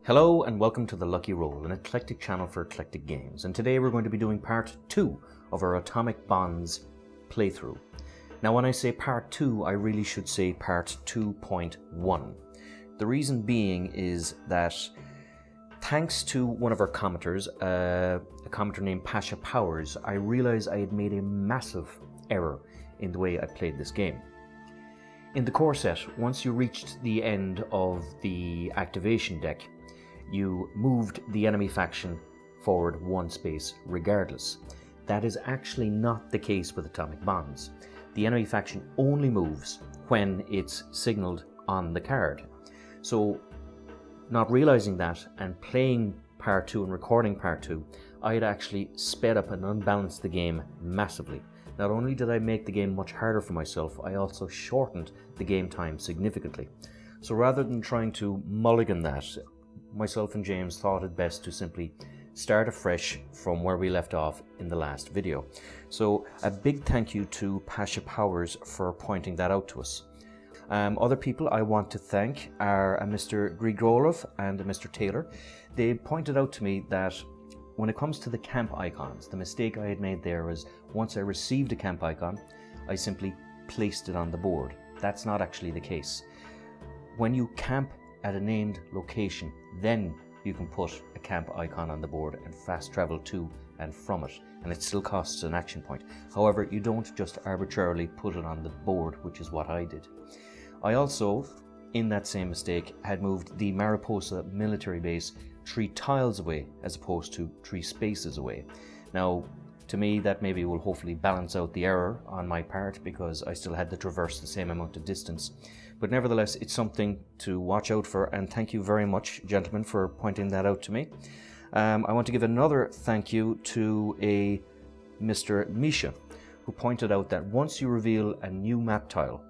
Hello and welcome to The Lucky Roll, an eclectic channel for eclectic games, and today we're going to be doing part 2 of our Atomic Bonds playthrough. Now when I say part 2, I really should say part 2.1. The reason being is that thanks to one of our commenters, a commenter named Pasha Powers, I realised I had made a massive error in the way I played this game. In the core set, once you reached the end of the activation deck, you moved the enemy faction forward one space regardless. That is actually not the case with Atomic Bonds. The enemy faction only moves when it's signaled on the card. So, not realizing that and playing part 2 and recording part 2, I had actually sped up and unbalanced the game massively. Not only did I make the game much harder for myself, I also shortened the game time significantly. So rather than trying to mulligan that, myself and James thought it best to simply start afresh from where we left off in the last video. So a big thank you to Pasha Powers for pointing that out to us. Other people I want to thank are Mr. Grigorov and Mr. Taylor. They pointed out to me that when it comes to the camp icons, the mistake I had made there was once I received a camp icon, I simply placed it on the board. That's not actually the case. When you camp at a named location, then you can put a camp icon on the board and fast travel to and from it, and it still costs an action point. However, you don't just arbitrarily put it on the board, which is what I did. I also, in that same mistake, had moved the Mariposa military base 3 tiles away as opposed to 3 spaces away. Now, to me, that maybe will hopefully balance out the error on my part because I still had to traverse the same amount of distance. But nevertheless, it's something to watch out for, and thank you very much, gentlemen, for pointing that out to me. I want to give another thank you to a Mr. Misha, who pointed out that once you reveal a new map tile,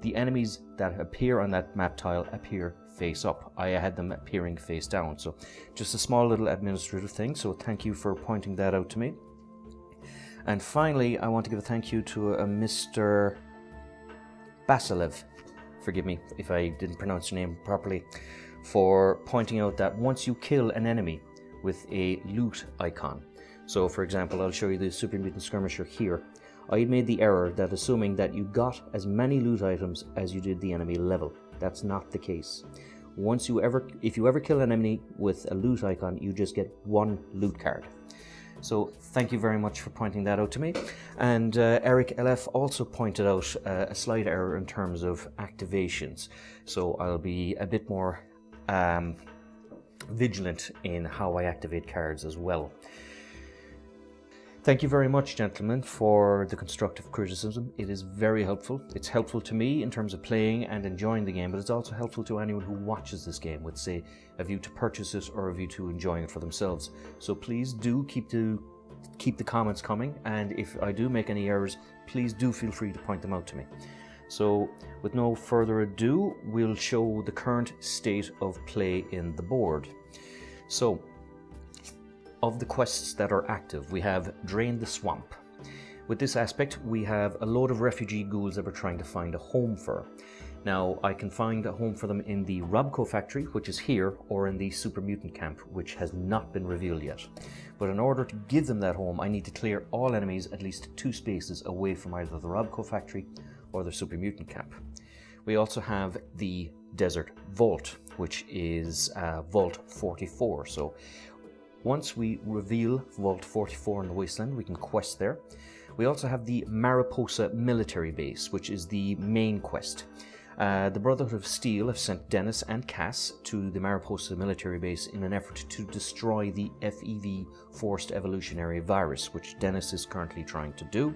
the enemies that appear on that map tile appear face up. I had them appearing face down, so just a small little administrative thing, so thank you for pointing that out to me. And finally, I want to give a thank you to a Mr. Basilev, forgive me if I didn't pronounce your name properly, for pointing out that once you kill an enemy with a loot icon, so for example, I'll show you the Super Mutant Skirmisher here, I made the error that assuming that you got as many loot items as you did the enemy level. That's not the case. If you ever kill an enemy with a loot icon, you just get 1 loot card. So thank you very much for pointing that out to me. And Eric LF also pointed out a slight error in terms of activations. So I'll be a bit more vigilant in how I activate cards as well. Thank you very much, gentlemen, for the constructive criticism. It is very helpful. It's helpful to me in terms of playing and enjoying the game, but it's also helpful to anyone who watches this game with, say, a view to purchase it or a view to enjoying it for themselves. So please do keep the comments coming, and if I do make any errors, please do feel free to point them out to me. So with no further ado, we'll show the current state of play in the board. So, of the quests that are active, we have Drain the Swamp. With this aspect, we have a load of refugee ghouls that we're trying to find a home for. Now, I can find a home for them in the Robco factory, which is here, or in the Super Mutant camp, which has not been revealed yet. But in order to give them that home, I need to clear all enemies at least 2 spaces away from either the Robco factory or the Super Mutant camp. We also have the Desert Vault, which is Vault 44. So once we reveal Vault 44 in the Wasteland, we can quest there. We also have the Mariposa military base, which is the main quest. The Brotherhood of Steel have sent Dennis and Cass to the Mariposa military base in an effort to destroy the FEV forced evolutionary virus, which Dennis is currently trying to do.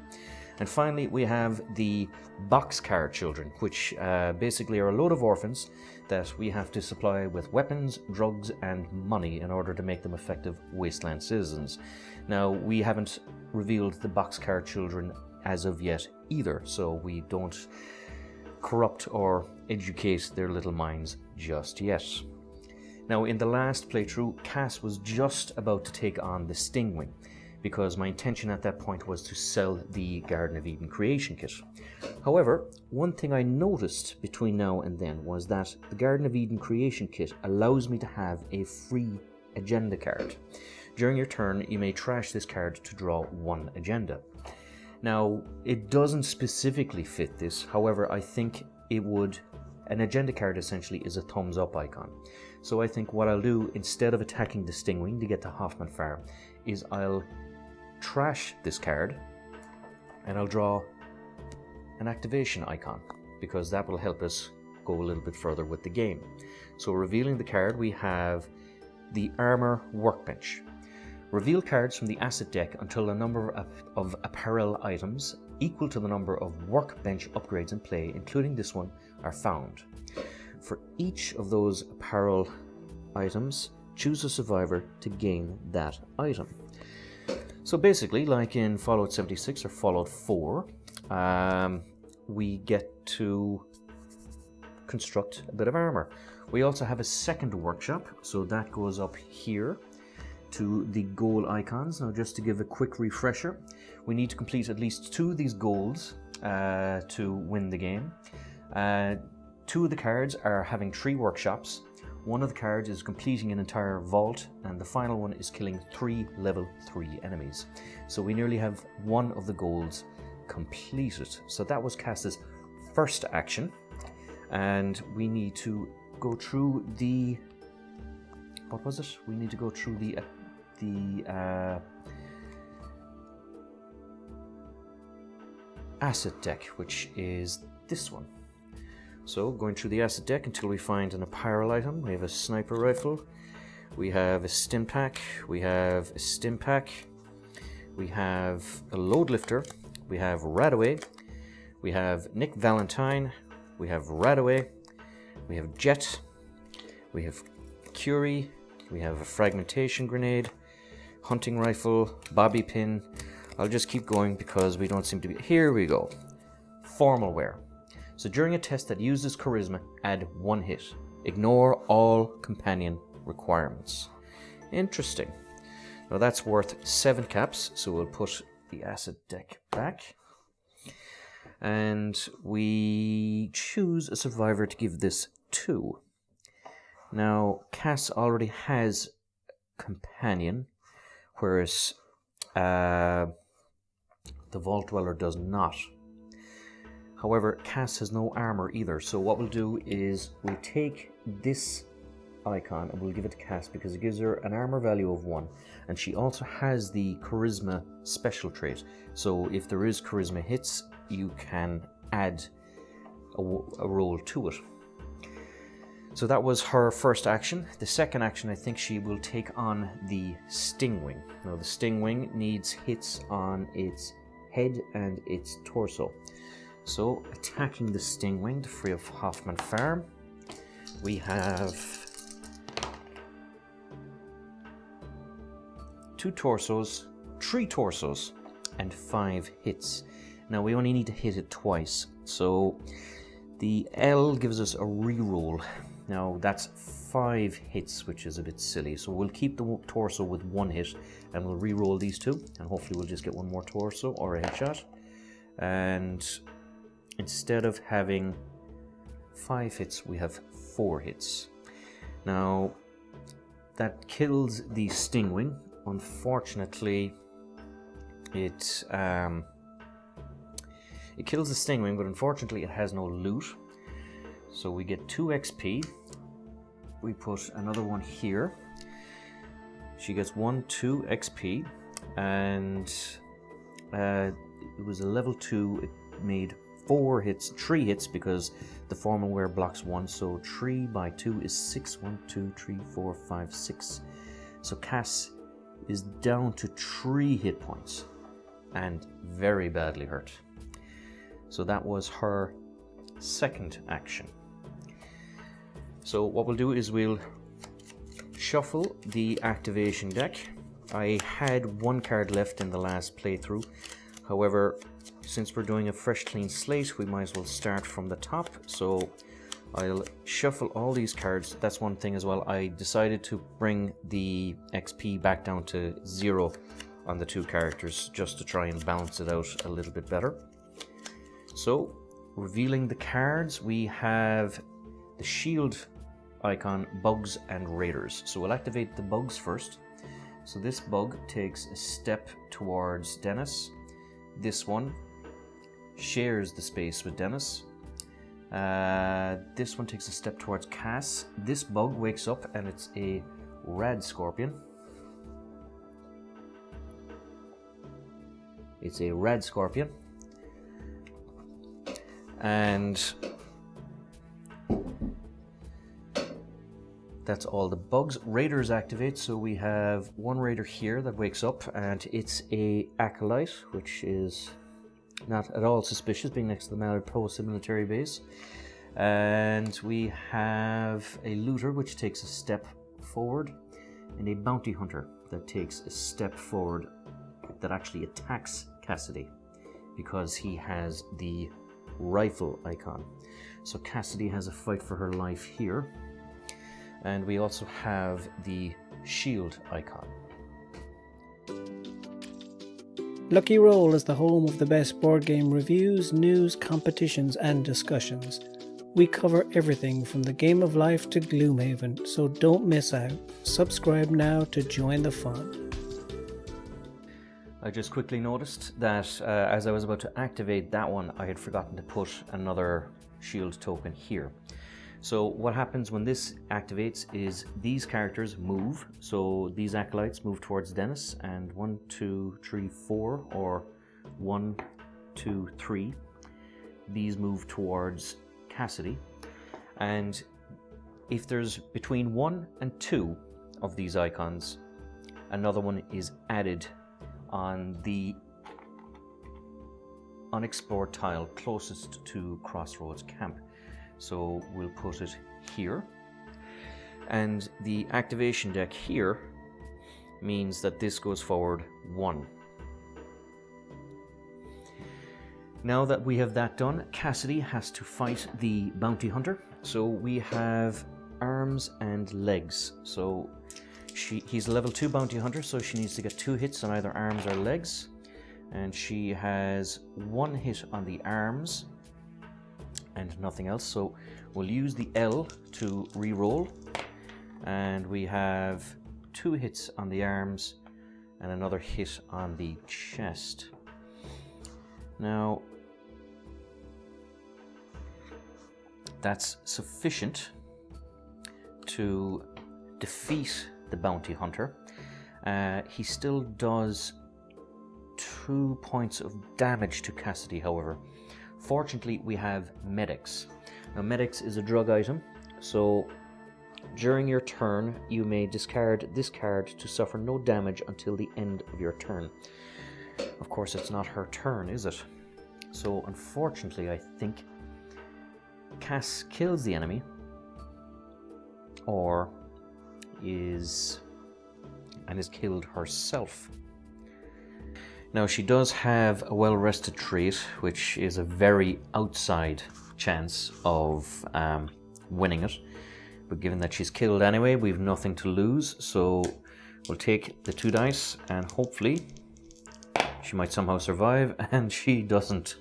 And finally, we have the Boxcar Children, which basically are a load of orphans that we have to supply with weapons, drugs, and money in order to make them effective wasteland citizens. Now, we haven't revealed the Boxcar Children as of yet either, so we don't corrupt or educate their little minds just yet. Now, in the last playthrough, Cass was just about to take on the Stingwing. because my intention at that point was to sell the Garden of Eden creation kit. However, one thing I noticed between now and then was that the Garden of Eden creation kit allows me to have a free agenda card. During your turn, you may trash this card to draw one agenda. Now, it doesn't specifically fit this, however, I think it would. An agenda card essentially is a thumbs up icon. So I think what I'll do, instead of attacking the Stingwing to get to Hoffman Farm, is I'll trash this card and I'll draw an activation icon, because that will help us go a little bit further with the game. So revealing the card, we have the Armor Workbench. Reveal cards from the asset deck until the number of apparel items equal to the number of workbench upgrades in play, including this one, are found. For each of those apparel items, choose a survivor to gain that item. So basically, like in Fallout 76 or Fallout 4, we get to construct a bit of armor. We also have a second workshop, so that goes up here to the goal icons. Now, just to give a quick refresher, we need to complete at least 2 of these goals to win the game. 2 of the cards are having 3 workshops. 1 of the cards is completing an entire vault, and the final one is killing 3 level 3 enemies. So we nearly have 1 of the goals completed. So that was Cass's first action, and we need to go through the... what was it? We need to go through the asset deck, which is this one. So going through the asset deck until we find an apparel item. We have a sniper rifle, we have a stim pack, we have a stim pack, we have a load lifter, we have Radaway, we have Nick Valentine, we have Radaway, we have Jet, we have Curie, we have a fragmentation grenade, hunting rifle, bobby pin. I'll just keep going because we don't seem to be... Here we go. Formal wear. So during a test that uses charisma, add 1 hit. Ignore all companion requirements. Interesting. Now that's worth 7 caps, so we'll put the asset deck back. And we choose a survivor to give this to. Now, Cass already has companion, whereas the Vault Dweller does not. However, Cass has no armor either, so what we'll do is we'll take this icon and we'll give it to Cass because it gives her an armor value of 1, and she also has the charisma special trait. So if there is charisma hits, you can add a roll to it. So that was her first action. The second action, I think she will take on the Stingwing. Now the Stingwing needs hits on its head and its torso. So attacking the Stingwing to free up Hoffman Farm, we have 2 torsos, 3 torsos, and 5 hits. Now we only need to hit it twice, so the L gives us a reroll. Now that's 5 hits, which is a bit silly, so we'll keep the torso with 1 hit and we'll re-roll these 2, and hopefully we'll just get 1 more torso or a headshot. And instead of having 5 hits, we have 4 hits. Now that kills the Stingwing. Unfortunately, it kills the Stingwing, but unfortunately it has no loot. So we get 2 XP. We put another one here. She gets 2 XP, and it was a level 2. It made 3 hits because the formal wear blocks 1. So 3 by 2 is 6. 1, 2, 3, 4, 5, 6. So Cass is down to 3 hit points and very badly hurt. So that was her second action. So what we'll do is we'll shuffle the activation deck. I had 1 card left in the last playthrough. However, since we're doing a fresh clean slate, we might as well start from the top. So I'll shuffle all these cards. That's one thing as well. I decided to bring the XP back down to 0 on the two characters just to try and balance it out a little bit better. So, revealing the cards, we have the shield icon, bugs and raiders. So we'll activate the bugs first. So this bug takes a step towards Dennis. This one shares the space with Dennis. This one takes a step towards Cass. This bug wakes up and it's a red scorpion. It's a red scorpion. And that's all the bugs. Raiders activate, so we have one raider here that wakes up, and it's a acolyte, which is not at all suspicious, being next to the Mallard Post military base. And we have a looter, which takes a step forward, and a bounty hunter that takes a step forward that actually attacks Cassidy because he has the rifle icon. So Cassidy has a fight for her life here. And we also have the shield icon. Lucky Roll is the home of the best board game reviews, news, competitions and discussions. We cover everything from the game of life to Gloomhaven, so don't miss out. Subscribe now to join the fun. I just quickly noticed that as I was about to activate that one, I had forgotten to put another shield token here. So what happens when this activates is these characters move. So these acolytes move towards Dennis, and 1, 2, 3, 4, or 1, 2, 3. These move towards Cassidy. And if there's between 1 and 2 of these icons, another one is added on the unexplored tile closest to Crossroads Camp. So we'll put it here. And the activation deck here means that this goes forward 1. Now that we have that done, Cassidy has to fight the bounty hunter. So we have arms and legs. So he's a level 2 bounty hunter, so she needs to get 2 hits on either arms or legs. And she has 1 hit on the arms and nothing else, so we'll use the L to re-roll, and we have 2 hits on the arms and another hit on the chest. Now that's sufficient to defeat the bounty hunter. He still does 2 points of damage to Cassidy, however. Fortunately, we have medics. Now, medics is a drug item, so during your turn, you may discard this card to suffer no damage until the end of your turn. Of course, it's not her turn, is it? So, unfortunately, I think Cass kills the enemy, or is killed herself. Now, she does have a well-rested trait, which is a very outside chance of winning it. But given that she's killed anyway, we've nothing to lose. So we'll take the 2 dice and hopefully she might somehow survive, and she doesn't.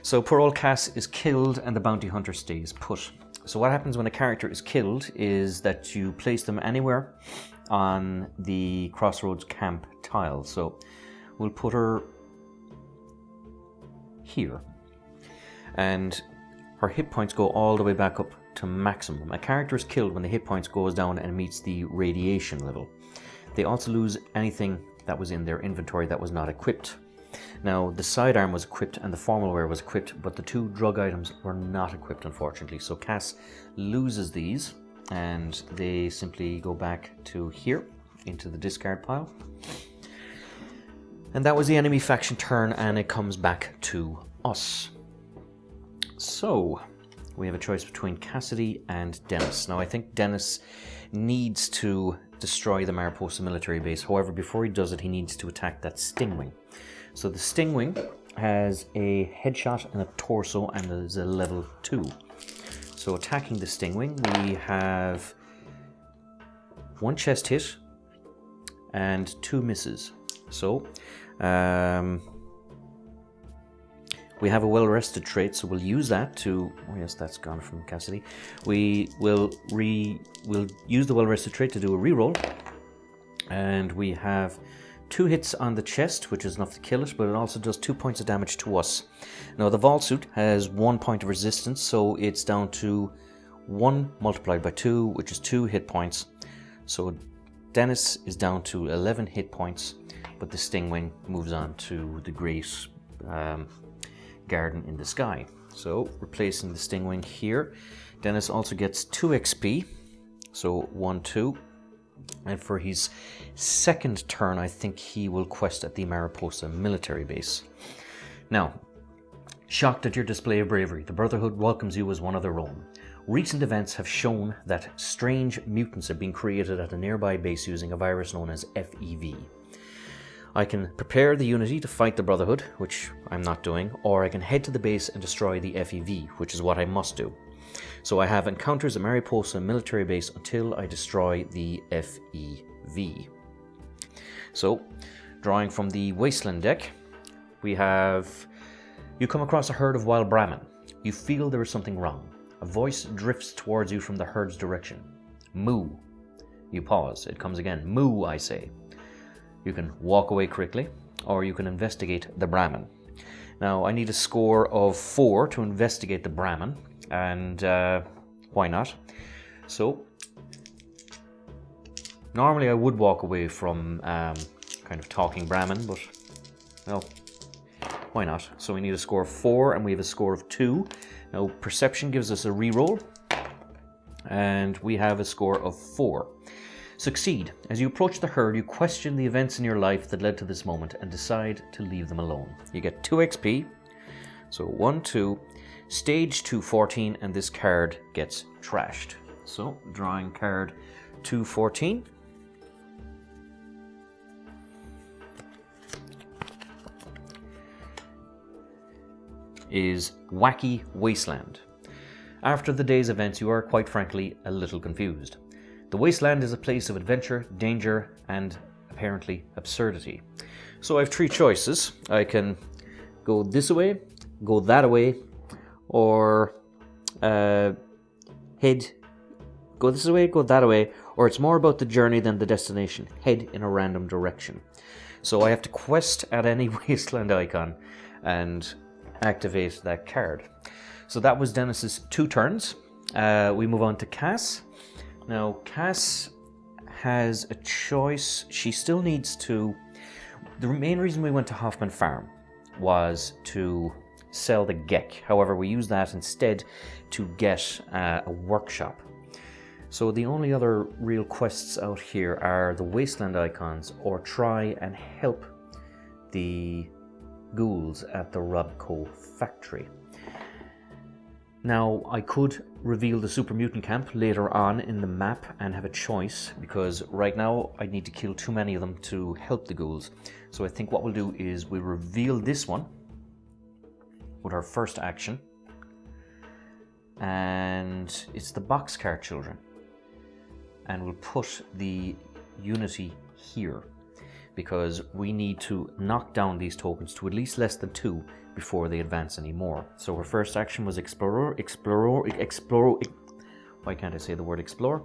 So poor old Cass is killed and the bounty hunter stays put. So what happens when a character is killed is that you place them anywhere on the Crossroads Camp tile. So we'll put her here, and her hit points go all the way back up to maximum. A character is killed when the hit points goes down and meets the radiation level. They also lose anything that was in their inventory that was not equipped. Now, the sidearm was equipped and the formal wear was equipped, but the 2 drug items were not equipped, unfortunately. So Cass loses these, and they simply go back to here, into the discard pile. And that was the enemy faction turn, and it comes back to us. So, we have a choice between Cassidy and Dennis. Now, I think Dennis needs to destroy the Mariposa military base. However, before he does it, he needs to attack that Stingwing. So the Stingwing has a headshot and a torso, and is a level 2. So attacking the Stingwing, we have 1 chest hit, and 2 misses. So we have a well-rested trait, so we'll use that to... Oh yes, that's gone from Cassidy. We'll use the well-rested trait to do a reroll. And we have 2 hits on the chest, which is enough to kill it, but it also does 2 points of damage to us. Now the vault suit has 1 point of resistance, so it's down to 1 multiplied by 2, which is 2 hit points. So Dennis is down to 11 hit points, but the Stingwing moves on to the great garden in the sky. So replacing the Stingwing here, Dennis also gets 2 XP, so 1, 2. And for his second turn, I think he will quest at the Mariposa military base. Now, shocked at your display of bravery, the Brotherhood welcomes you as one of their own. Recent events have shown that strange mutants are being created at a nearby base using a virus known as FEV. I can prepare the Unity to fight the Brotherhood, which I'm not doing, or I can head to the base and destroy the FEV, which is what I must do. So I have encounters at Mariposa military base until I destroy the FEV. So, drawing from the Wasteland deck, we have... You come across a herd of wild Brahmin. You feel there is something wrong. A voice drifts towards you from the herd's direction. Moo. You pause. It comes again. Moo, I say. You can walk away quickly, or you can investigate the Brahmin. Now, I need a score of 4 to investigate the Brahmin. And why not? So, normally I would walk away from kind of talking Brahmin, but, well, why not? So we need a score of 4, and we have a score of 2. Now, perception gives us a reroll, and we have a score of 4. Succeed. As you approach the herd, you question the events in your life that led to this moment and decide to leave them alone. You get 2 XP, so 1, 2... Stage 214, and this card gets trashed. So, drawing card 214. Is Wacky Wasteland. After the day's events, you are quite frankly a little confused. The Wasteland is a place of adventure, danger, and apparently absurdity. So I have 3 choices. I can go this way, go that way, or go this way, go that way, or it's more about the journey than the destination. Head in a random direction. So I have to quest at any Wasteland icon and activate that card. So that was Dennis's 2 turns. We move on to Cass. Now, Cass has a choice. She still needs to... The main reason we went to Hoffman Farm was to sell the Gek. However, we use that instead to get a workshop. So the only other real quests out here are the Wasteland icons, or try and help the ghouls at the Robco factory. Now, I could reveal the Super Mutant Camp later on in the map and have a choice, because right now I need to kill too many of them to help the ghouls. So I think what we'll do is we'll reveal this one with our first action, and it's the Boxcar Children, and we'll put the Unity here because we need to knock down these tokens to at least less than 2 before they advance anymore. So her first action was explore. Why can't I say the word explore?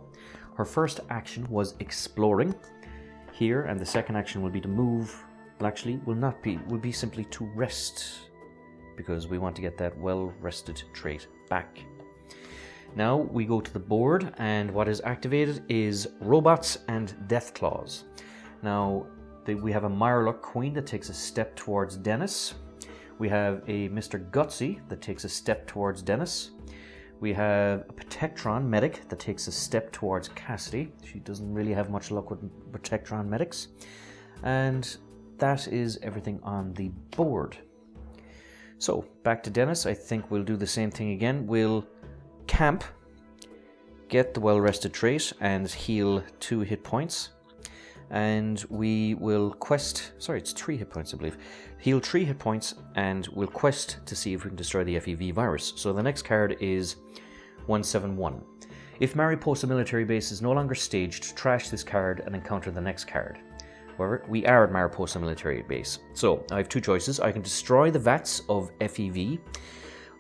Her first action was exploring here, and the second action will be to move. Well, actually, will be simply to rest, because we want to get that well-rested trait back. Now we go to the board, and what is activated is Robots and Deathclaws. Now we have a Mirelurk Queen that takes a step towards Dennis. We have a Mr. Gutsy that takes a step towards Dennis. We have a Protectron Medic that takes a step towards Cassidy. She doesn't really have much luck with Protectron Medics. And that is everything on the board. So, back to Dennis. I think we'll do the same thing again. We'll camp, get the well-rested trait, and heal 2 hit points. And we will quest... Sorry, it's 3 hit points, I believe. Heal 3 hit points, and we'll quest to see if we can destroy the FEV virus. So the next card is 171. If Mariposa military base is no longer staged, trash this card and encounter the next card. However, we are at Mariposa Military Base. So I have two choices. I can destroy the vats of FEV,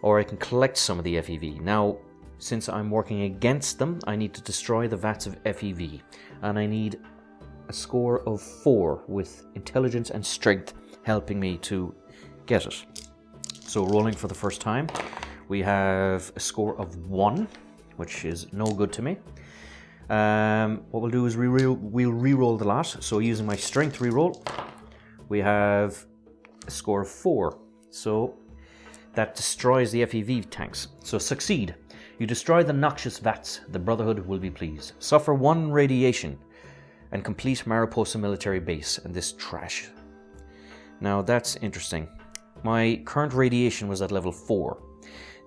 or I can collect some of the FEV. Now, since I'm working against them, I need to destroy the vats of FEV. And I need a score of 4 with intelligence and strength helping me to get it. So rolling for the first time, we have a score of 1, which is no good to me. What we'll do is we'll re-roll the lot. So using my strength re-roll, we have a score of 4. So that destroys the FEV tanks. So succeed. You destroy the noxious vats. The Brotherhood will be pleased. Suffer 1 radiation and complete Mariposa Military Base and this trash. Now that's interesting. My current radiation was at level 4.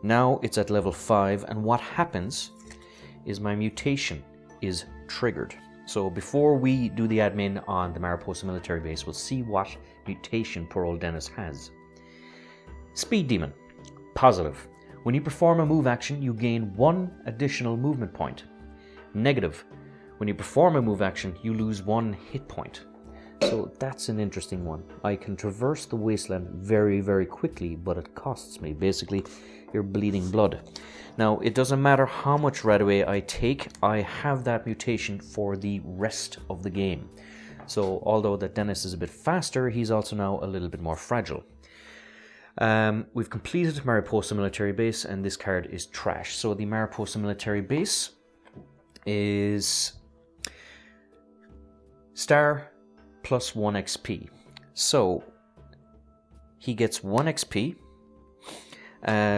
Now it's at level 5, and what happens is my mutation is triggered. So before we do the admin on the Mariposa Military Base, we'll see what mutation poor old Dennis has. Speed Demon. Positive. When you perform a move action, you gain 1 additional movement point. Negative. When you perform a move action, you lose 1 hit point. So that's an interesting one. I can traverse the wasteland very, very quickly, but it costs me. Basically, you're bleeding blood. Now, it doesn't matter how much Radaway I take, I have that mutation for the rest of the game. So, although that Dennis is a bit faster, he's also now a little bit more fragile. We've completed Mariposa Military Base, and this card is trash. So, the Mariposa Military Base is star plus 1 XP. So he gets 1 XP.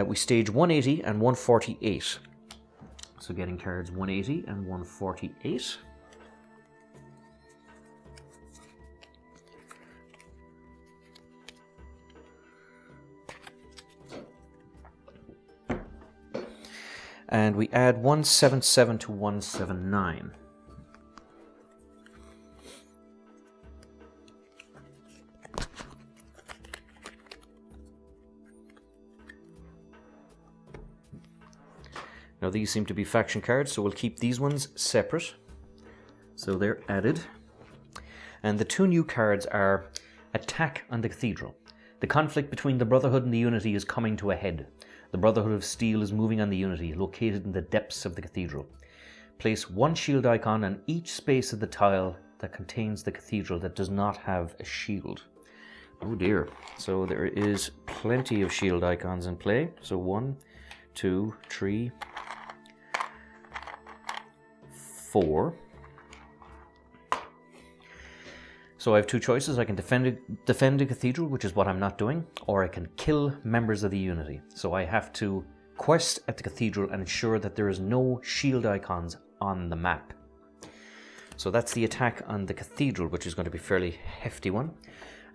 We stage 180 and 148. So getting cards 180 and 148. And we add 177 to 179. Now these seem to be faction cards, so we'll keep these ones separate. So they're added. And the 2 new cards are Attack on the Cathedral. The conflict between the Brotherhood and the Unity is coming to a head. The Brotherhood of Steel is moving on the Unity, located in the depths of the cathedral. Place 1 shield icon on each space of the tile that contains the cathedral that does not have a shield. Oh dear. So there is plenty of shield icons in play. So 1, 2, 3, 4. So I have 2 choices. I can defend a cathedral, which is what I'm not doing, or I can kill members of the Unity. So I have to quest at the cathedral and ensure that there is no shield icons on the map. So that's the attack on the cathedral, which is going to be a fairly hefty one.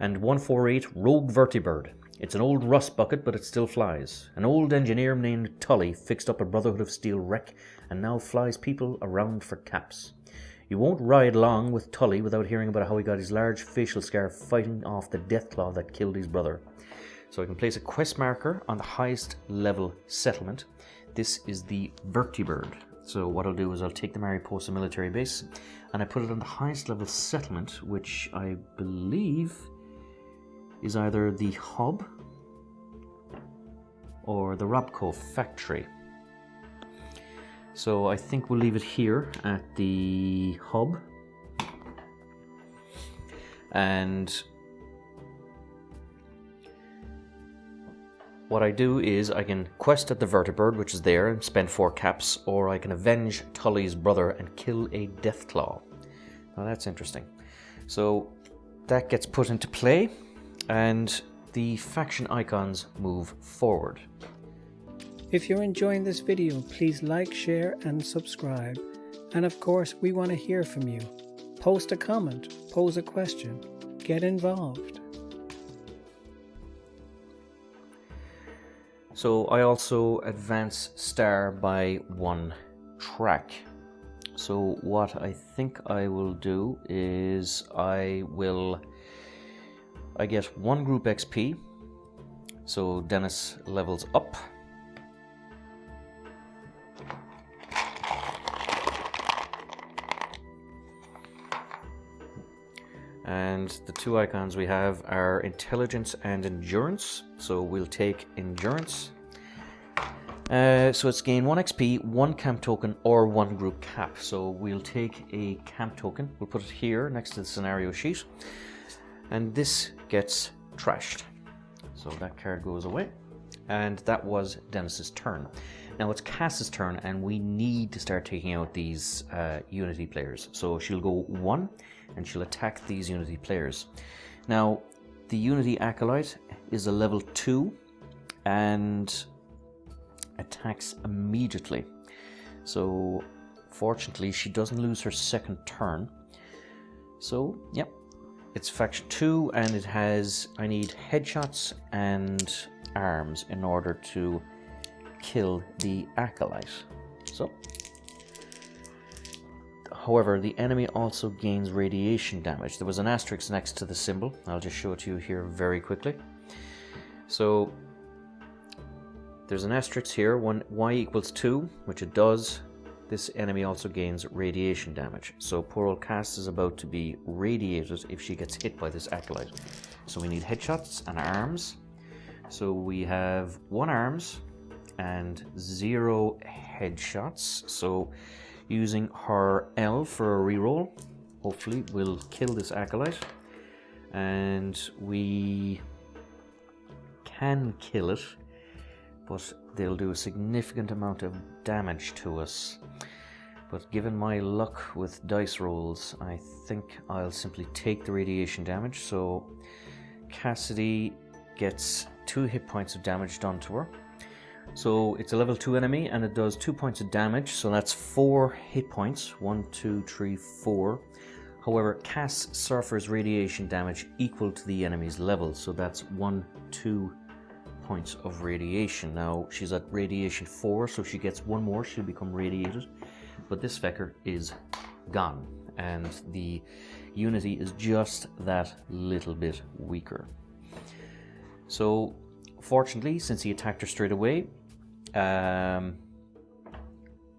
And 148, Rogue Vertibird. It's an old rust bucket, but it still flies. An old engineer named Tully fixed up a Brotherhood of Steel wreck and now flies people around for caps. You won't ride long with Tully without hearing about how he got his large facial scar fighting off the Deathclaw that killed his brother. So I can place a quest marker on the highest level settlement. This is the Vertibird. So what I'll do is I'll take the Mariposa Military Base and I put it on the highest level settlement, which I believe is either the hub or the Robco factory. So I think we'll leave it here at the hub. And what I do is I can quest at the Vertibird, which is there, and spend 4 caps, or I can avenge Tully's brother and kill a Deathclaw. Now that's interesting. So that gets put into play, and the faction icons move forward. If you're enjoying this video, please like, share and subscribe. And of course, we want to hear from you. Post a comment, pose a question, get involved. So I also advance star by 1 track. So what I think I will do is I get 1 group XP. So Dennis levels up. And the two icons we have are intelligence and endurance. So we'll take endurance. So it's gain 1 XP, 1 camp token, or 1 group cap. So we'll take a camp token. We'll put it here next to the scenario sheet. And this gets trashed. So that card goes away. And that was Dennis's turn. Now it's Cass's turn, and we need to start taking out these Unity players. So she'll go 1, and she'll attack these Unity players. Now, the Unity Acolyte is a level 2, and attacks immediately. So, fortunately, she doesn't lose her second turn. So, yep, it's faction 2, and it has, I need headshots and arms in order to kill the Acolyte. So, however, the enemy also gains radiation damage. There was an asterisk next to the symbol. I'll just show it to you here very quickly. So, there's an asterisk here, when y equals 2, which it does. This enemy also gains radiation damage. So poor old Cass is about to be radiated if she gets hit by this Acolyte. So we need headshots and arms. So we have 1 arms and 0 headshots. So using her L for a reroll, hopefully we'll kill this Acolyte. And we can kill it, but they'll do a significant amount of damage to us. But given my luck with dice rolls, I think I'll simply take the radiation damage. So Cassidy gets 2 hit points of damage done to her. So it's a level 2 enemy, and it does 2 points of damage, so that's 4 hit points. 1, 2, 3, 4. However, Cass suffers radiation damage equal to the enemy's level, so that's 1, 2 points of radiation. Now she's at radiation 4, so if she gets 1 more, she'll become radiated. But this fecker is gone, and the Unity is just that little bit weaker. So fortunately, since he attacked her straight away,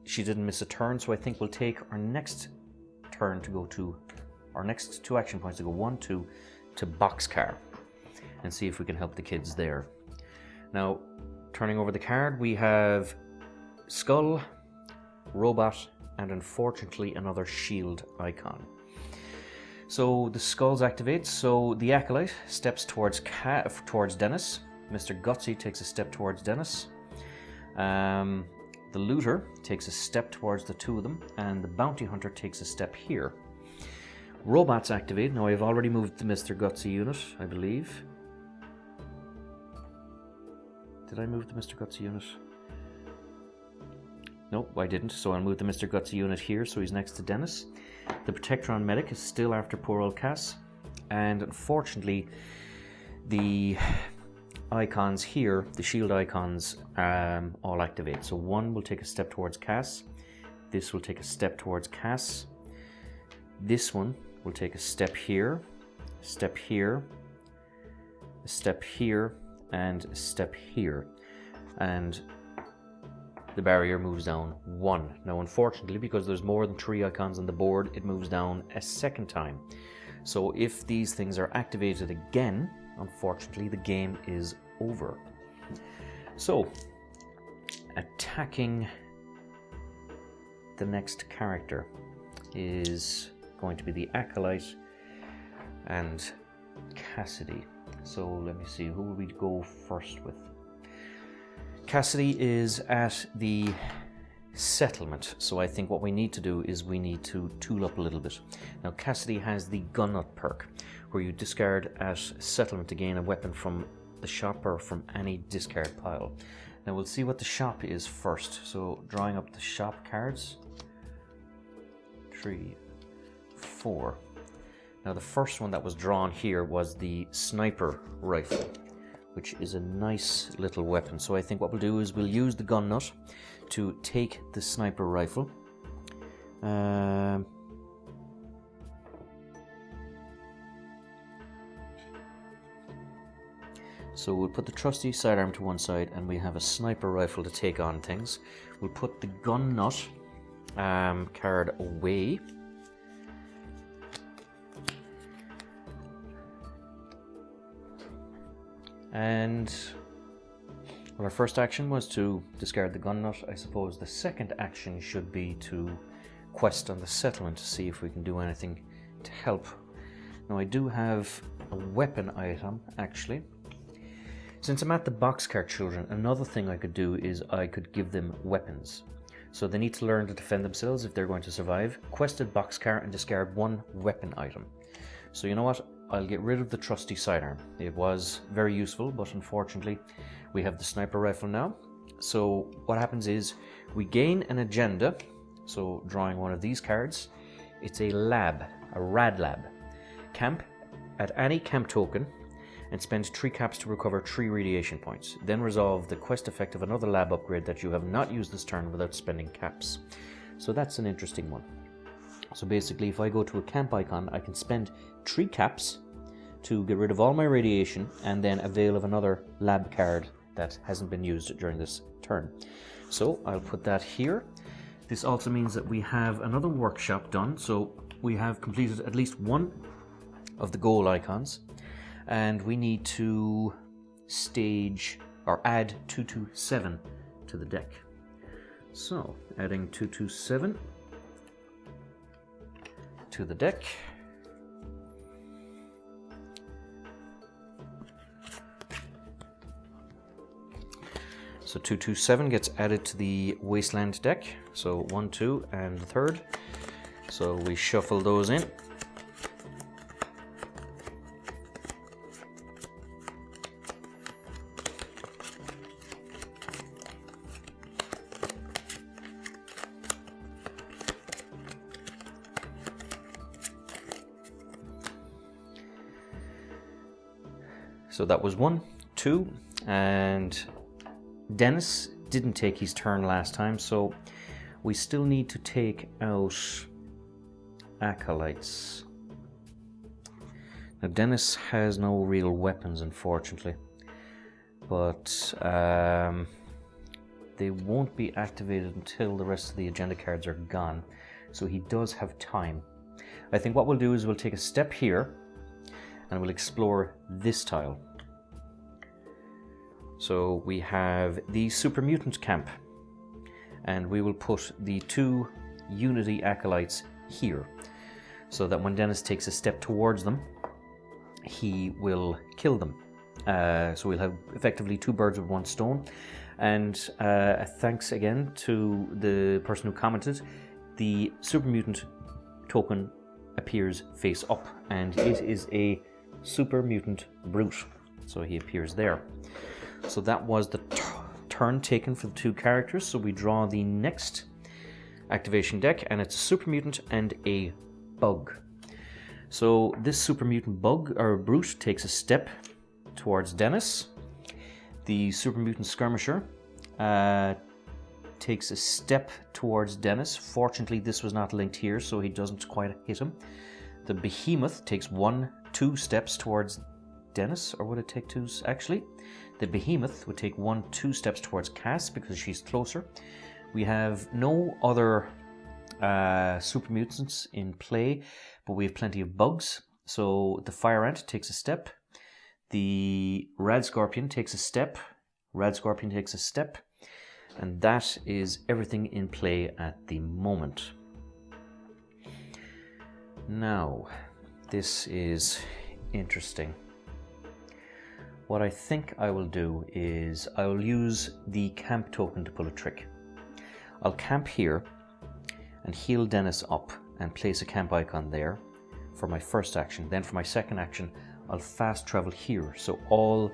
she didn't miss a turn, so I think we'll take our next turn to go to our next 2 action points to go 1, 2 to Boxcar and see if we can help the kids there. Now, turning over the card, we have Skull, Robot, and unfortunately another shield icon. So the Skulls activates, so the Acolyte steps towards Dennis. Mr. Gutsy takes a step towards Dennis. The Looter takes a step towards the 2 of them, and the Bounty Hunter takes a step here. Robots activate. Now I've already moved the Mr. Gutsy unit, I believe. Did I move the Mr. Gutsy unit? Nope, I didn't. So I'll move the Mr. Gutsy unit here, so he's next to Dennis. The Protectron Medic is still after poor old Cass. And unfortunately, the icons here, the shield icons, all activate. So 1 will take a step towards Cass. This will take a step towards Cass. This one will take a step here, a step here, a step here, and a step here, and the barrier moves down 1. Now unfortunately, because there's more than 3 icons on the board, it moves down a second time. So if these things are activated again, unfortunately the game is over. So attacking the next character is going to be the Acolyte and Cassidy. So let me see, who will we go first with? Cassidy is at the settlement, so I think what we need to do is we need to tool up a little bit. Now Cassidy has the Gun Nut perk, where you discard at settlement to gain a weapon from the shop or from any discard pile. Now we'll see what the shop is first, so drawing up the shop cards. 3, 4. Now the first one that was drawn here was the sniper rifle, which is a nice little weapon. So I think what we'll do is we'll use the Gun Nut to take the sniper rifle. So we'll put the trusty sidearm to one side, and we have a sniper rifle to take on things. We'll put the Gun Nut card away. And well, our first action was to discard the gun nut. I suppose the second action should be to quest on the settlement to see if we can do anything to help. Now I do have a weapon item, actually. Since I'm at the boxcar children, another thing I could do is I could give them weapons. So they need to learn to defend themselves if they're going to survive. Quest at boxcar and discard one weapon item. So you know what? I'll get rid of the trusty sidearm. It was very useful, but unfortunately we have the sniper rifle now. So what happens is we gain an agenda. So drawing one of these cards, it's a lab, a rad lab. Camp at any camp token and spend 3 caps to recover 3 radiation points. Then resolve the quest effect of another lab upgrade that you have not used this turn without spending caps. So that's an interesting one. So basically, if I go to a camp icon, I can spend 3 caps to get rid of all my radiation and then avail of another lab card that hasn't been used during this turn. So I'll put that here. This also means that we have another workshop done. So we have completed at least one of the goal icons. And we need to stage or add 227 to the deck. So adding 227 to the deck. So 227 gets added to the Wasteland deck. So 1, 2, and the third. So we shuffle those in. So that was 1, 2, and Dennis didn't take his turn last time, so we still need to take out acolytes. Now Dennis has no real weapons, unfortunately, but they won't be activated until the rest of the agenda cards are gone, so he does have time. I think what we'll do is we'll take a step here and we'll explore this tile. So we have the Super Mutant Camp, and we will put the 2 Unity Acolytes here, so that when Dennis takes a step towards them, he will kill them. So we'll have effectively 2 birds with 1 stone. And thanks again to the person who commented, the Super Mutant token appears face up, and it is a Super Mutant Brute, so he appears there. So that was the turn taken for the 2 characters. So we draw the next activation deck, and it's a Super Mutant and a Bug. So this Super Mutant Bug or Brute takes a step towards Dennis. The Super Mutant Skirmisher takes a step towards Dennis. Fortunately, this was not linked here, so he doesn't quite hit him. The Behemoth takes 1, 2 steps towards Dennis, or would it take 2? Actually, the Behemoth would take 1, 2 steps towards Cass because she's closer. We have no other super mutants in play, but we have plenty of bugs. So the Fire Ant takes a step. The Rad Scorpion takes a step. Rad Scorpion takes a step. And that is everything in play at the moment. Now, this is interesting. What I think I will do is I will use the camp token to pull a trick. I'll camp here and heal Dennis up and place a camp icon there for my first action. Then for my second action, I'll fast travel here so all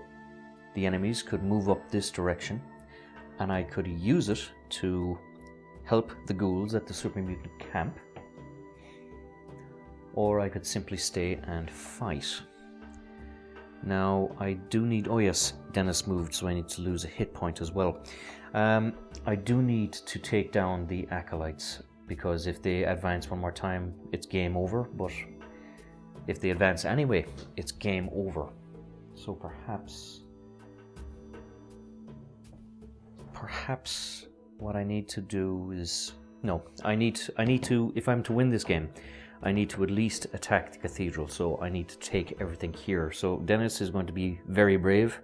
the enemies could move up this direction, and I could use it to help the ghouls at the Super Mutant camp, or I could simply stay and fight. Now I do need, oh yes, Dennis moved, so I need to lose a hit point as well. I do need to take down the acolytes, because if they advance one more time, it's game over, but if they advance anyway, it's game over. So perhaps what I need to do is, no, I need to, if I'm to win this game, I need to at least attack the cathedral, so I need to take everything here. So Dennis is going to be very brave.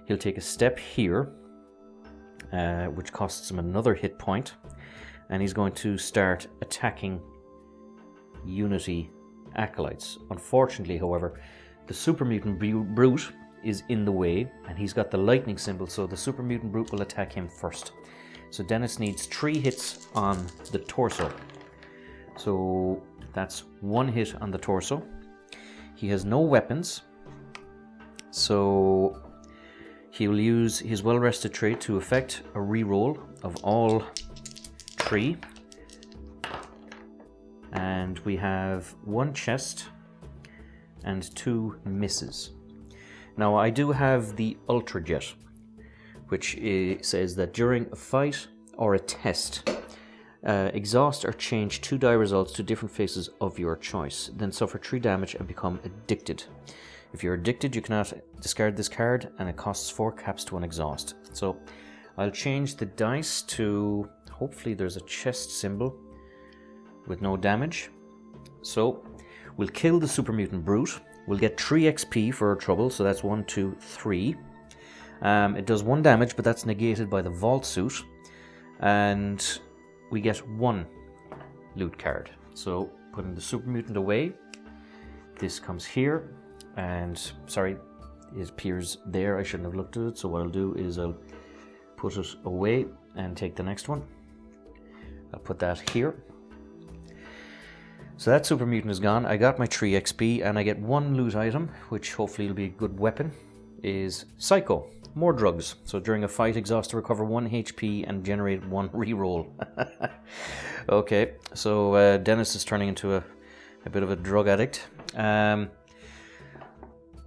He'll take a step here, which costs him another hit point, and he's going to start attacking Unity Acolytes. Unfortunately, however, the Super Mutant Brute is in the way, and he's got the lightning symbol, so the Super Mutant Brute will attack him first. So Dennis needs 3 hits on the torso. So that's 1 hit on the torso. He has no weapons, so he will use his well-rested trait to effect a reroll of all 3. And we have 1 chest and 2 misses. Now I do have the Ultra Jet, which says that during a fight or a test, exhaust or change 2 die results to different faces of your choice, then suffer 3 damage and become addicted. If you're addicted, you cannot discard this card, and it costs 4 caps to unexhaust. So I'll change the dice to, hopefully there's a chest symbol with no damage. So we'll kill the Super Mutant Brute. We'll get 3 XP for our trouble, so that's 1, 2, 3. It does 1 damage, but that's negated by the Vault Suit. And we get 1 loot card. So putting the Super Mutant away, this comes here, and sorry, it appears there. I shouldn't have looked at it, so what I'll do is I'll put it away and take the next one. I'll put that here. So that Super Mutant is gone. I got my 3 XP, and I get 1 loot item, which hopefully will be a good weapon, is Psycho. More drugs. So during a fight, exhaust to recover 1 HP and generate 1 reroll. Okay, so Dennis is turning into a bit of a drug addict.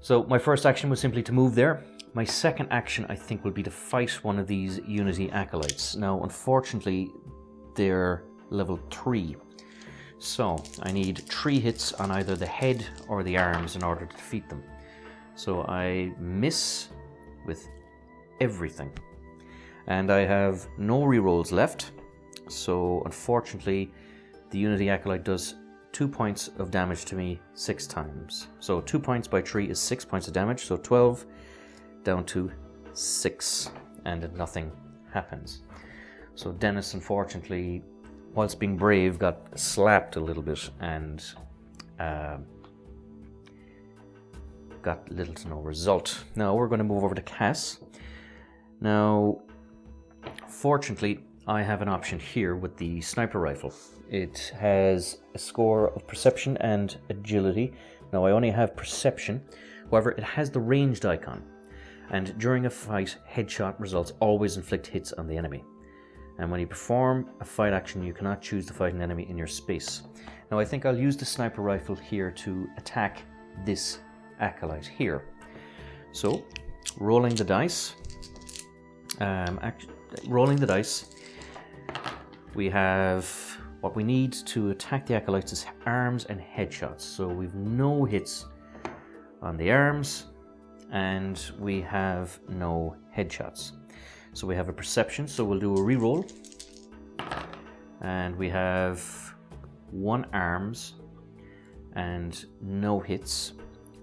So my first action was simply to move there. My second action, I think, will be to fight one of these Unity Acolytes. Now, unfortunately, they're level 3. So I need 3 hits on either the head or the arms in order to defeat them. So I miss with everything. And I have no rerolls left. So unfortunately, the Unity Acolyte does 2 points of damage to me 6 times. So 2 points by 3 is 6 points of damage. So 12 down to 6. And nothing happens. So Dennis, unfortunately, whilst being brave, got slapped a little bit and got little to no result. Now we're going to move over to Cass. Now, fortunately, I have an option here with the sniper rifle. It has a score of perception and agility. Now I only have perception, however it has the ranged icon. And during a fight, headshot results always inflict hits on the enemy. And when you perform a fight action, you cannot choose to fight an enemy in your space. Now I think I'll use the sniper rifle here to attack this acolyte here. So, rolling the dice. We have what we need to attack the acolytes is arms and headshots. So we've no hits on the arms, and we have no headshots. So we have a perception, so we'll do a reroll. And we have 1 arms and no hits.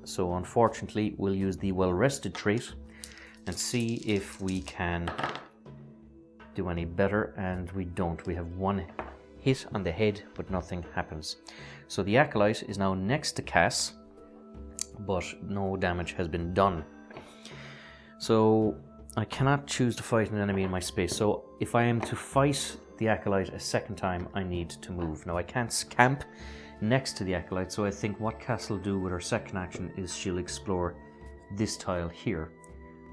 So unfortunately, we'll use the well-rested trait and see if we can do any better. And we don't. We have 1 hit on the head, but nothing happens. So the acolyte is now next to Cass, but no damage has been done. So I cannot choose to fight an enemy in my space, so if I am to fight the acolyte a second time, I need to move. Now I can't camp next to the acolyte, so I think what Cass will do with her second action is she'll explore this tile here,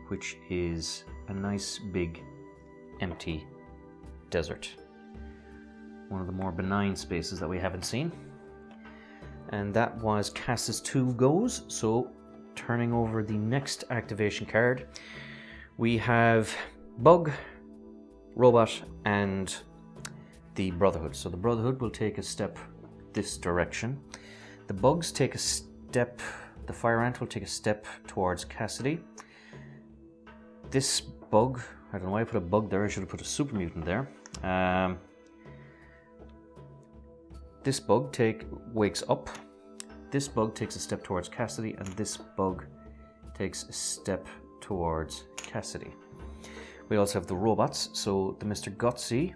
which is a nice big empty desert. One of the more benign spaces that we haven't seen. And that was Cass's 2 goes, so turning over the next activation card. We have Bug, Robot, and the Brotherhood. So the Brotherhood will take a step this direction. The Bugs take a step, the Fire Ant will take a step towards Cassidy. This Bug, I don't know why I put a Bug there, I should have put a Super Mutant there. this bug wakes up. This bug takes a step towards Cassidy, and this bug takes a step towards Cassidy. We also have the robots, so the Mr. Gutsy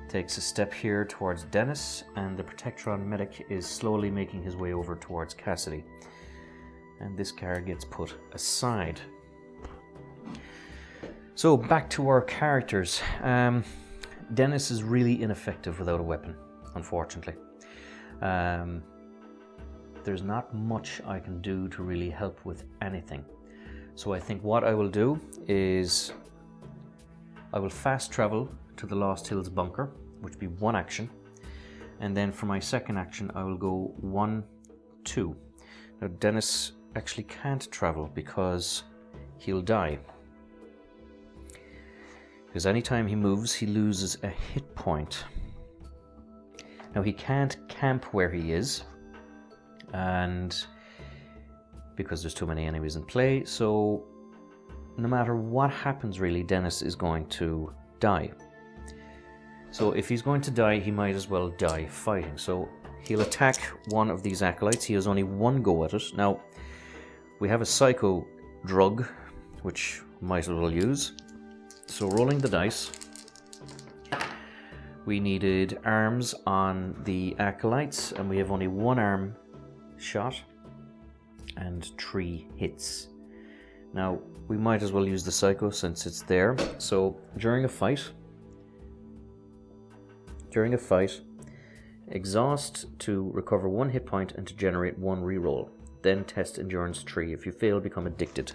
takes a step here towards Dennis, and the Protectron medic is slowly making his way over towards Cassidy. And this card gets put aside. So back to our characters. Dennis is really ineffective without a weapon, unfortunately. There's not much I can do to really help with anything. So I think what I will do is I will fast travel to the Lost Hills bunker, which would be one action. And then for my second action, I will go 1, 2. Now Dennis actually can't travel because he'll die. Because anytime he moves, he loses a hit point. Now he can't camp where he is, and because there's too many enemies in play, so no matter what happens really, Dennis is going to die. So if he's going to die, he might as well die fighting. So he'll attack one of these acolytes. He has only one go at it. Now, we have a psycho drug, which we might as well use. So rolling the dice, we needed arms on the acolytes, and we have only one arm shot and 3 hits. Now, we might as well use the psycho since it's there. So during a fight, exhaust to recover 1 hit point and to generate 1 reroll. Then test endurance 3. If you fail, become addicted.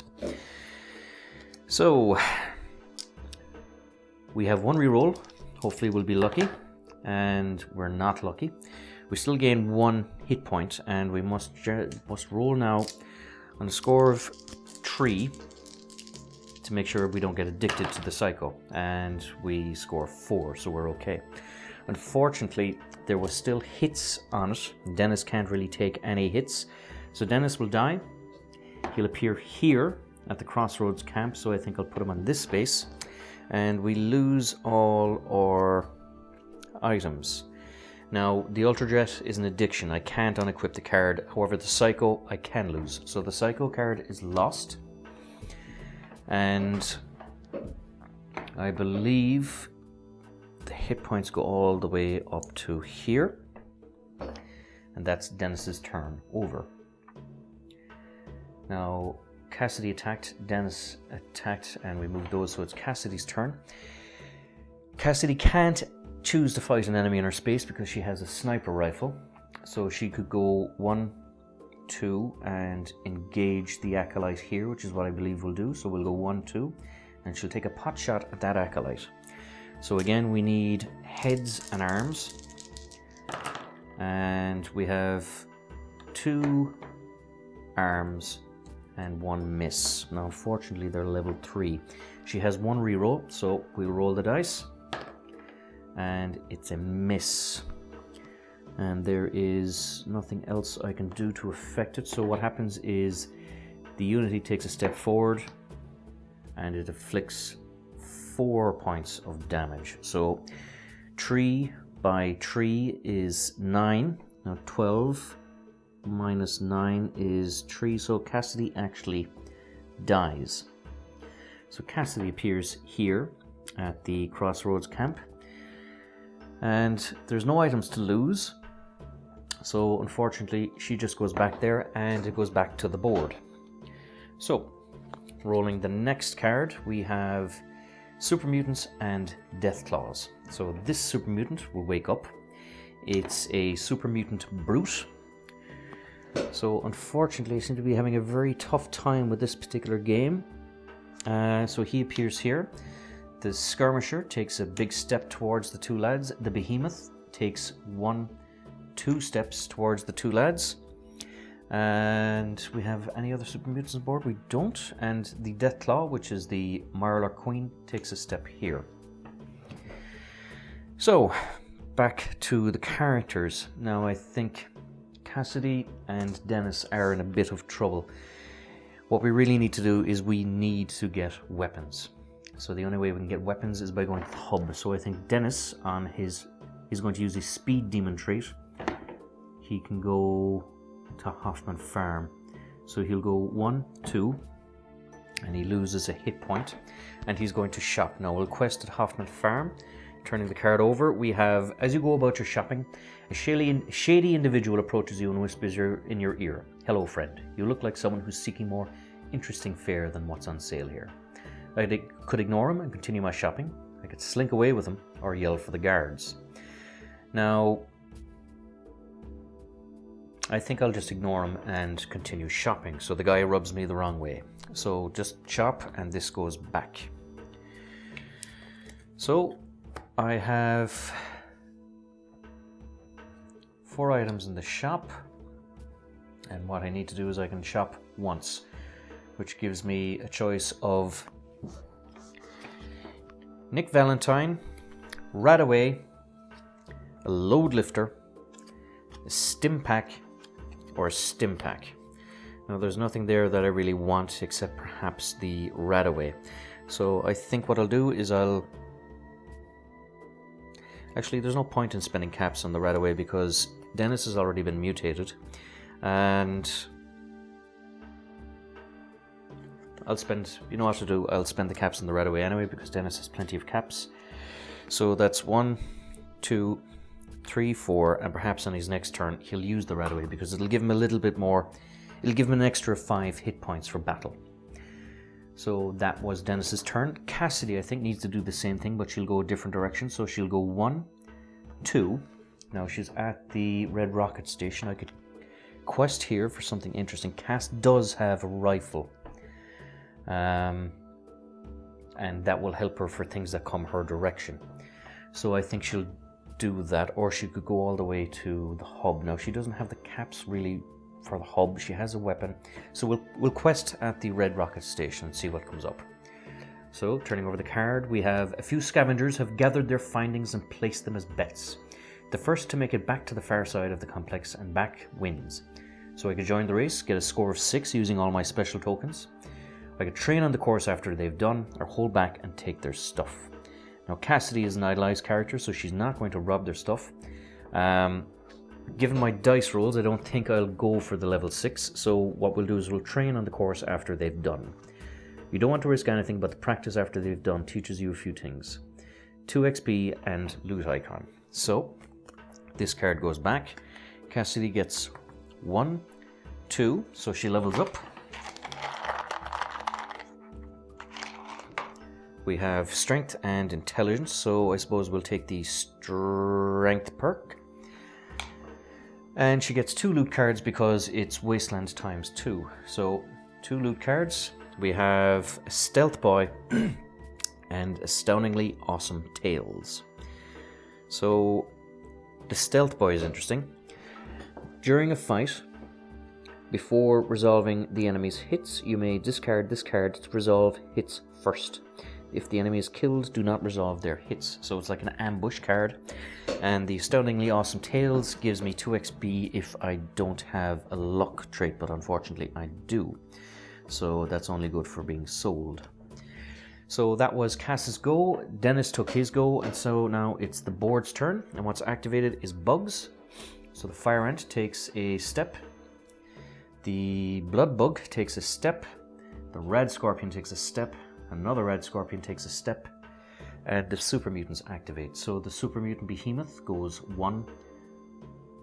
So we have 1 reroll. Hopefully we'll be lucky, and we're not lucky. We still gain 1 hit point, and we must roll now on a score of 3 to make sure we don't get addicted to the psycho, and we score 4, so we're okay. Unfortunately, there was still hits on it. Dennis can't really take any hits, so Dennis will die. He'll appear here at the Crossroads camp, so I think I'll put him on this space, and we lose all our items. Now, the Ultrajet is an addiction. I can't unequip the card. However, the Psycho I can lose. So the Psycho card is lost. And I believe the hit points go all the way up to here. And that's Dennis's turn over. Now, Cassidy attacked, Dennis attacked, and we moved those, so it's Cassidy's turn. Cassidy can't choose to fight an enemy in her space because she has a sniper rifle, so she could go 1, 2 and engage the acolyte here, which is what I believe we'll do. So we'll go 1, 2, and she'll take a pot shot at that acolyte. So again, we need heads and arms, and we have 2 arms and 1 miss. Now unfortunately they're level 3. She has 1 reroll, so we'll roll the dice, and it's a miss, and there is nothing else I can do to affect it. So what happens is the unity takes a step forward and it inflicts 4 points of damage. So 3 by 3 is 9. Now 12 minus 9 is 3, so Cassidy actually dies. So Cassidy appears here at the Crossroads camp, and there's no items to lose, so unfortunately she just goes back there and it goes back to the board. So rolling the next card, we have Super Mutants and Death Claws. So this Super Mutant will wake up. It's a Super Mutant Brute. So unfortunately I seem to be having a very tough time with this particular game. So he appears here. The Skirmisher takes a big step towards the 2 lads. The Behemoth takes 1, 2 steps towards the 2 lads. And we have any other Super Mutants on board? We don't. And the Deathclaw, which is the Mirelurk Queen, takes a step here. So, back to the characters. Now I think Cassidy and Dennis are in a bit of trouble. What we really need to do is we need to get weapons. So the only way we can get weapons is by going to the hub. So I think Dennis is going to use his speed demon trait he can go to Hoffman Farm. So he'll go 1, 2, and he loses a hit point, and he's going to shop. Now we'll quest at Hoffman Farm. Turning the card over, we have, as you go about your shopping, a shady individual approaches you and whispers in your ear. Hello, friend. You look like someone who's seeking more interesting fare than what's on sale here. I could ignore him and continue my shopping. I could slink away with him or yell for the guards. Now, I think I'll just ignore him and continue shopping. So the guy rubs me the wrong way. So just chop, and this goes back. So I have 4 items in the shop, and what I need to do is I can shop once, which gives me a choice of Nick Valentine, Radaway, a load lifter, a stim pack, or a stim pack. Now there's nothing there that I really want except perhaps the Radaway. So I think what I'll do is actually, there's no point in spending caps on the Radaway because Dennis has already been mutated, and I'll spend, you know what to do, I'll spend the caps on the Radaway anyway because Dennis has plenty of caps. So that's 1, 2, 3, 4, and perhaps on his next turn he'll use the Radaway because it'll give him a little bit more, it'll give him an extra 5 hit points for battle. So that was Dennis's turn. Cassidy, I think, needs to do the same thing, but she'll go a different direction. So she'll go 1, 2. Now she's at the Red Rocket Station. I could quest here for something interesting. Cass does have a rifle. And that will help her for things that come her direction. So I think she'll do that, or she could go all the way to the hub. Now she doesn't have the caps really for the hub. She has a weapon, so we'll quest at the Red Rocket Station and see what comes up. So turning over the card, we have a few scavengers have gathered their findings and placed them as bets. The first to make it back to the far side of the complex and back wins. So I could join the race, get a score of 6 using all my special tokens. I could train on the course after they've done, or hold back and take their stuff. Now Cassidy is an idolized character, so she's not going to rob their stuff. Given my dice rolls, I don't think I'll go for the level 6, so what we'll do is we'll train on the course after they've done. You don't want to risk anything, but the practice after they've done teaches you a few things. 2 XP and loot icon. So this card goes back. Cassidy gets 1, 2, so she levels up. We have strength and intelligence, so I suppose we'll take the strength perk. And she gets 2 loot cards because it's Wasteland times 2. So 2 loot cards. We have a Stealth Boy and Astoundingly Awesome Tails. So the Stealth Boy is interesting. During a fight, before resolving the enemy's hits, you may discard this card to resolve hits first. If the enemy is killed, do not resolve their hits. So it's like an ambush card. And the Astoundingly Awesome Tails gives me 2 XP if I don't have a luck trait, but unfortunately I do. So that's only good for being sold. So that was Cass's go. Dennis took his go, and so now it's the board's turn. And what's activated is bugs. So the Fire Ant takes a step. The Blood Bug takes a step. The Red Scorpion takes a step. Another Red Scorpion takes a step, and the Super Mutants activate. So the Super Mutant Behemoth goes 1,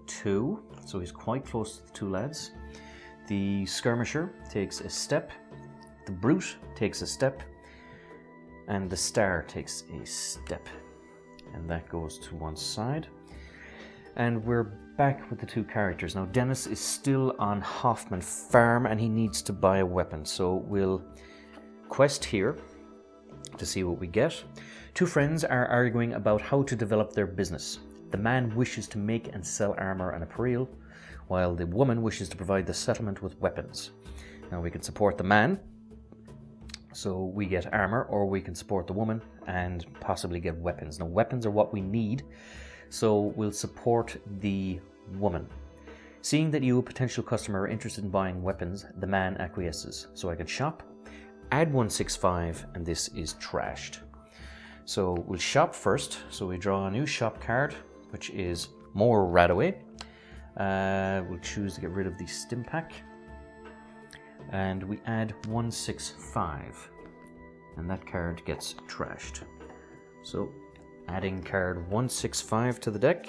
2, so he's quite close to the 2 lads. The Skirmisher takes a step, the Brute takes a step, and the Star takes a step. And that goes to one side. And we're back with the 2 characters. Now Dennis is still on Hoffman Farm, and he needs to buy a weapon, so we'll quest here to see what we get. 2 friends are arguing about how to develop their business. The man wishes to make and sell armor and apparel, while the woman wishes to provide the settlement with weapons. Now we can support the man, so we get armor, or we can support the woman and possibly get weapons. Now weapons are what we need, so we'll support the woman. Seeing that you, a potential customer, are interested in buying weapons, the man acquiesces. So I can shop, add 165, and this is trashed. So we'll shop first. So we draw a new shop card, which is more Radaway. We'll choose to get rid of the stim pack. And we add 165. And that card gets trashed. So, adding card 165 to the deck.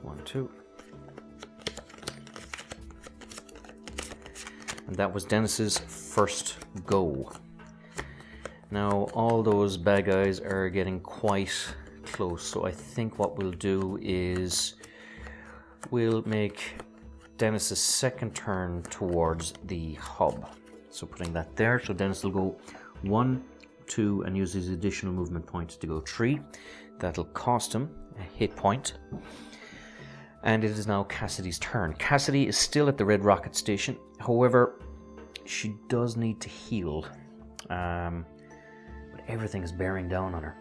One, two. And that was Dennis's first go. Now all those bad guys are getting quite close, so I think what we'll do is we'll make Dennis's second turn towards the hub. So putting that there, so Dennis will go 1, 2 and use his additional movement points to go 3. That'll cost him a hit point. And it is now Cassidy's turn. Cassidy is still at the Red Rocket Station. However, she does need to heal. But everything is bearing down on her.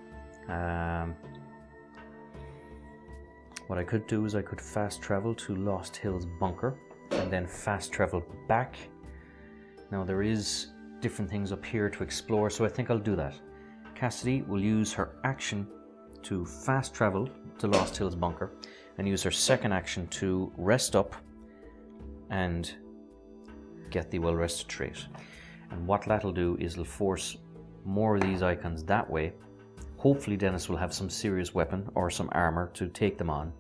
What I could do is I could fast travel to Lost Hills Bunker and then fast travel back. Now there is different things up here to explore, so I think I'll do that. Cassidy will use her action to fast travel to Lost Hills Bunker and use her second action to rest up and get the well rested trait. And what that'll do is it'll force more of these icons that way. Hopefully Dennis will have some serious weapon or some armor to take them on,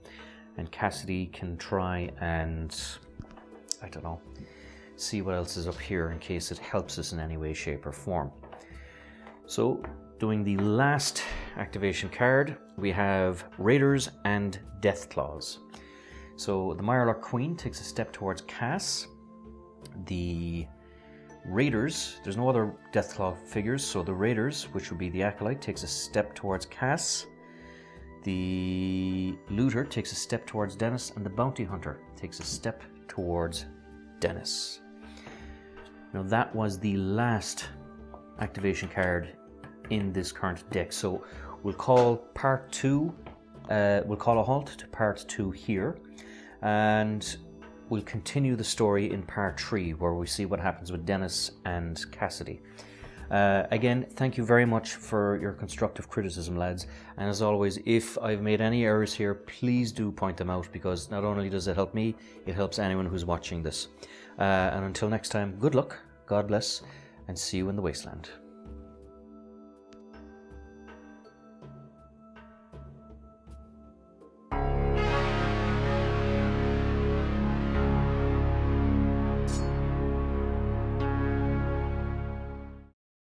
and Cassidy can try and, I don't know, see what else is up here in case it helps us in any way, shape or form. So doing the last activation card, we have Raiders and Deathclaws. So the Mirelurk Queen takes a step towards Cass. The Raiders, there's no other Deathclaw figures, so the Raiders, which would be the Acolyte, takes a step towards Cass. The Looter takes a step towards Dennis, and the Bounty Hunter takes a step towards Dennis. Now that was the last activation card in this current deck, so we'll call part 2, we'll call a halt to part 2 here, and we'll continue the story in part 3 where we see what happens with Dennis and Cassidy. Again, thank you very much for your constructive criticism, lads, and as always, if I've made any errors here, please do point them out, because not only does it help me, it helps anyone who's watching this. And until next time, good luck, God bless, and see you in the wasteland.